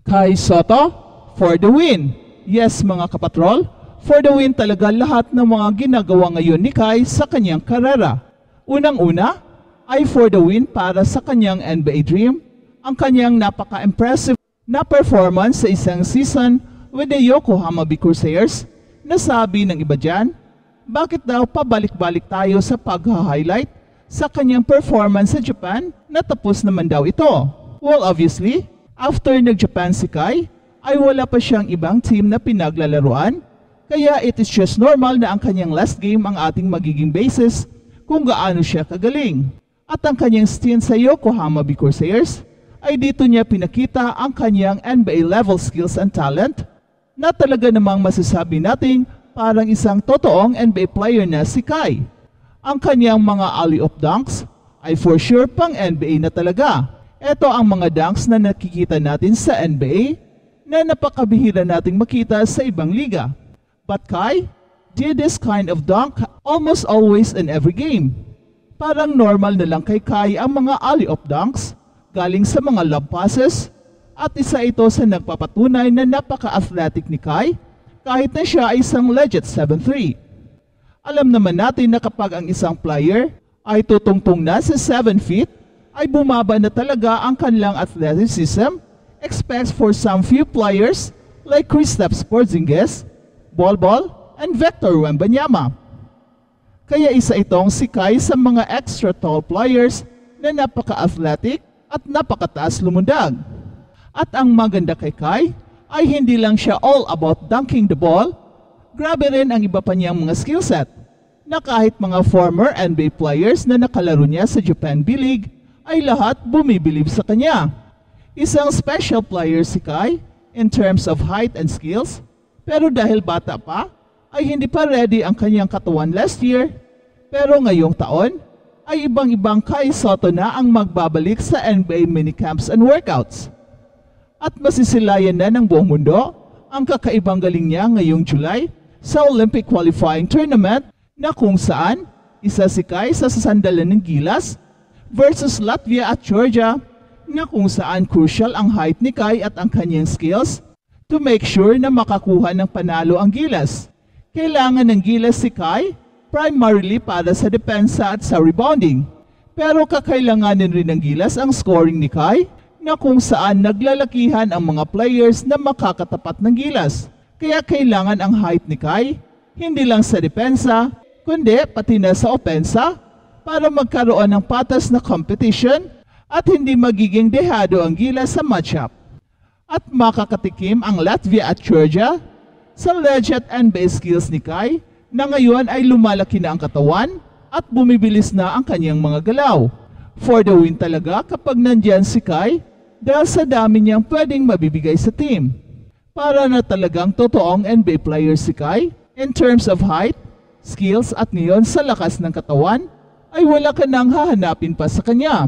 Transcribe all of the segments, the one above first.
Kai Sotto, for the win. Yes mga kapatrol, for the win talaga lahat ng mga ginagawa ngayon ni Kai sa kanyang karera. Unang-una ay for the win para sa kanyang NBA dream, ang kanyang napaka-impressive na performance sa isang season with the Yokohama B. Crusaders. Nasabi ng iba dyan, bakit daw pabalik-balik tayo sa pag-highlight sa kanyang performance sa Japan na tapos naman daw ito? Well, obviously, after nag-Japan si Kai, ay wala pa siyang ibang team na pinaglalaruan, kaya it is just normal na ang kanyang last game ang ating magiging basis kung gaano siya kagaling. At ang kanyang stint sa Yokohama B. Crusaders ay dito niya pinakita ang kanyang NBA level skills and talent na talaga namang masasabi nating parang isang totoong NBA player na si Kai. Ang kanyang mga alley-oop dunks ay for sure pang NBA na talaga. Ito ang mga dunks na nakikita natin sa NBA na napakabihira nating makita sa ibang liga. But Kai did this kind of dunk almost always in every game. Parang normal na lang kay Kai ang mga alley-oop dunks galing sa mga lob passes at isa ito sa nagpapatunay na napaka-athletic ni Kai kahit na siya ay isang legit 7'3". Alam naman natin na kapag ang isang player ay tutungtong na sa 7 feet, ay bumaba na talaga ang kanilang athleticism, expects for some few players like Kristaps Porzingis, Bol Bol, and Victor Wembanyama. Kaya isa itong si Kai sa mga extra tall players na napaka-athletic at napakataas lumundag. At ang maganda kay Kai ay hindi lang siya all about dunking the ball, grabe rin ang iba pa niyang mga skill set na kahit mga former NBA players na nakalaro niya sa Japan B-League ay lahat bumibilib sa kanya. Isang special player si Kai in terms of height and skills, pero dahil bata pa ay hindi pa ready ang kanyang katawan last year, pero ngayong taon ay ibang-ibang Kai Sotto na ang magbabalik sa NBA minicamps and workouts. At masisilayan na ng buong mundo ang kakaibang galing niya ngayong July sa Olympic Qualifying Tournament na kung saan isa si Kai sa sasandalan ng gilas versus Latvia at Georgia na kung saan crucial ang height ni Kai at ang kanyang skills to make sure na makakuha ng panalo ang gilas. Kailangan ng gilas si Kai primarily para sa depensa at sa rebounding. Pero kakailanganin rin ng gilas ang scoring ni Kai na kung saan naglalakihan ang mga players na makakatapat ng gilas. Kaya kailangan ang height ni Kai, hindi lang sa depensa, kundi pati na sa opensa para magkaroon ng patas na competition at hindi magiging dehado ang gilas sa matchup. At makakatikim ang Latvia at Georgia sa legit NBA skills ni Kai na ngayon ay lumalaki na ang katawan at bumibilis na ang kanyang mga galaw. For the win talaga kapag nandyan si Kai dahil sa dami niyang pwedeng mabibigay sa team. Para na talagang totoong NBA player si Kai in terms of height, skills at ngayon sa lakas ng katawan ay wala ka nang hahanapin pa sa kanya.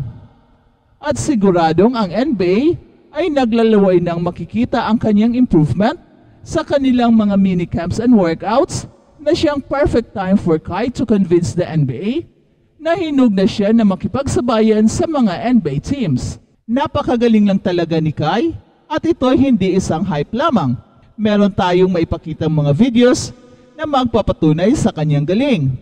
At siguradong ang NBA ay naglalaway nang makikita ang kanyang improvement sa kanilang mga minicamps and workouts na siyang perfect time for Kai to convince the NBA na hinug na siya na makipagsabayan sa mga NBA teams. Napakagaling lang talaga ni Kai at ito hindi isang hype lamang. Meron tayong maipakitang mga videos na magpapatunay sa kanyang galing.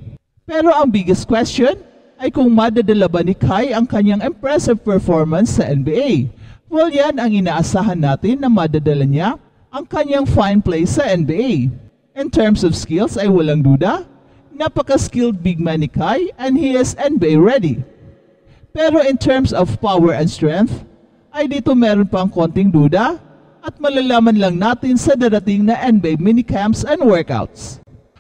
Pero ang biggest question ay kung madadala ba ni Kai ang kanyang impressive performance sa NBA. Well, yan ang inaasahan natin na madadala niya ang kanyang fine play sa NBA. In terms of skills ay walang duda, napaka-skilled big man ni Kai and he is NBA ready. Pero in terms of power and strength, ay dito meron pang konting duda at malalaman lang natin sa darating na NBA minicamps and workouts.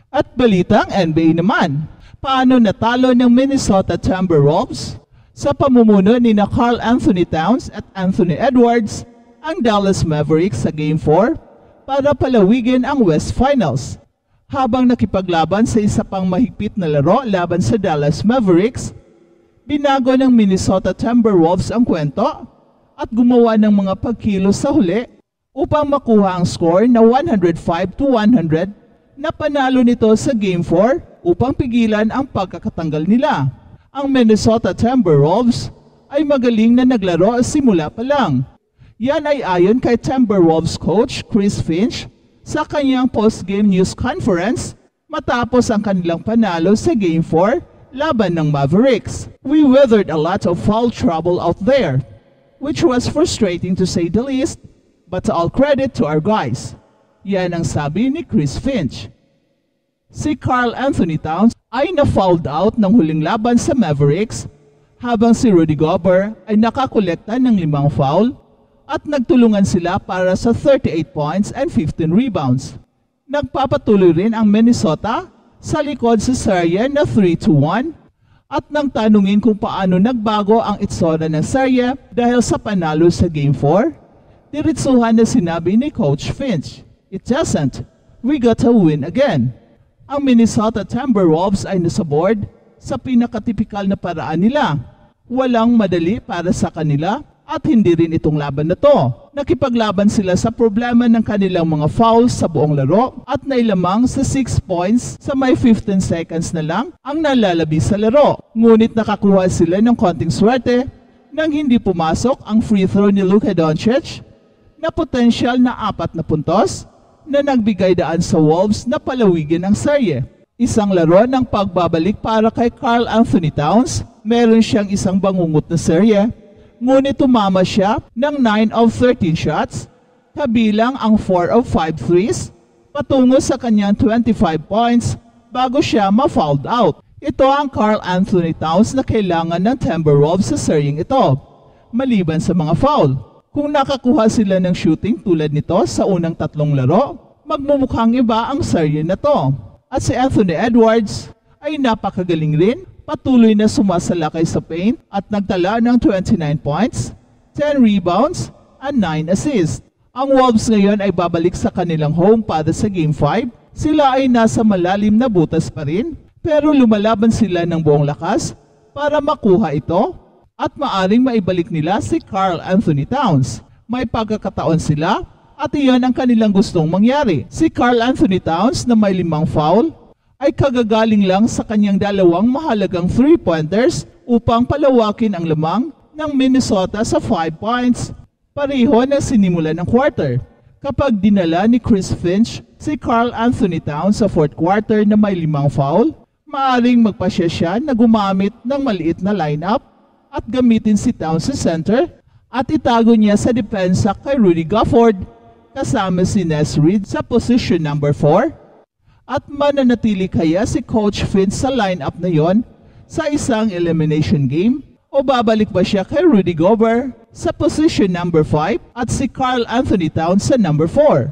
At balitang NBA naman, paano natalo ng Minnesota Timberwolves sa pamumuno ni na Karl Anthony Towns at Anthony Edwards ang Dallas Mavericks sa Game 4 para palawigin ang West Finals. Habang nakipaglaban sa isa pang mahigpit na laro laban sa Dallas Mavericks, binago ng Minnesota Timberwolves ang kwento at gumawa ng mga pagkilos sa huli upang makuha ang score na 105-100 na panalo nito sa Game 4 upang pigilan ang pagkakatanggal nila. Ang Minnesota Timberwolves ay magaling na naglaro simula pa lang. Yan ay ayon kay Timberwolves coach Chris Finch sa kanyang post-game news conference matapos ang kanilang panalo sa Game 4 laban ng Mavericks. We weathered a lot of foul trouble out there, which was frustrating to say the least, but all credit to our guys. Yan ang sabi ni Chris Finch. Si Karl Anthony Towns ay na-fouled out ng huling laban sa Mavericks habang si Rudy Gobert ay nakakolekta ng 5 foul at nagtulungan sila para sa 38 points and 15 rebounds. Nagpapatuloy rin ang Minnesota sa likod sa serye na 3-1 at nang tanungin kung paano nagbago ang itsura ng serye dahil sa panalo sa Game 4, diretsuhan na sinabi ni Coach Finch, "It doesn't. We got to win again." Ang Minnesota Timberwolves ay nasa board sa pinakatipikal na paraan nila. Walang madali para sa kanila at hindi rin itong laban na to. Nakipaglaban sila sa problema ng kanilang mga fouls sa buong laro at nailamang sa 6 points sa may 15 seconds na lang ang nalalabi sa laro. Ngunit nakakuha sila ng konting swerte nang hindi pumasok ang free throw ni Luka Doncic na potensyal na 4 na puntos na nagbigay daan sa Wolves na palawigin ang serye. Isang laro ng pagbabalik para kay Karl Anthony Towns. Meron siyang isang bangungot na serye, ngunit tumama siya ng 9 of 13 shots, kabilang ang 4 of 5 threes, patungo sa kanyang 25 points bago siya ma-fouled out. Ito ang Karl Anthony Towns na kailangan ng Timberwolves sa seryeng ito, maliban sa mga foul. Kung nakakuha sila ng shooting tulad nito sa unang 3 laro, magmumukhang iba ang serye na to. At si Anthony Edwards ay napakagaling rin, patuloy na sumasalakay sa paint at nagtala ng 29 points, 10 rebounds, and 9 assists. Ang Wolves ngayon ay babalik sa kanilang home para sa Game 5. Sila ay nasa malalim na butas pa rin, pero lumalaban sila ng buong lakas para makuha ito at maaring maibalik nila si Karl Anthony Towns. May pagkakataon sila at iyon ang kanilang gustong mangyari. Si Karl Anthony Towns na may 5 foul ay kagagaling lang sa kanyang 2 mahalagang 3-pointers upang palawakin ang lamang ng Minnesota sa 5 points. Pareho na sinimula ng quarter. Kapag dinala ni Chris Finch si Karl Anthony Towns sa 4th quarter na may 5 foul, maaring magpasya siya na gumamit ng maliit na lineup at gamitin si Towns sa center at itago niya sa depensa kay Rudy Gobert kasama si Naz Reid sa position number 4? At mananatili kaya si Coach Finch sa lineup na yon sa isang elimination game? O babalik ba siya kay Rudy Gobert sa position number 5 at si Karl Anthony Towns sa number 4?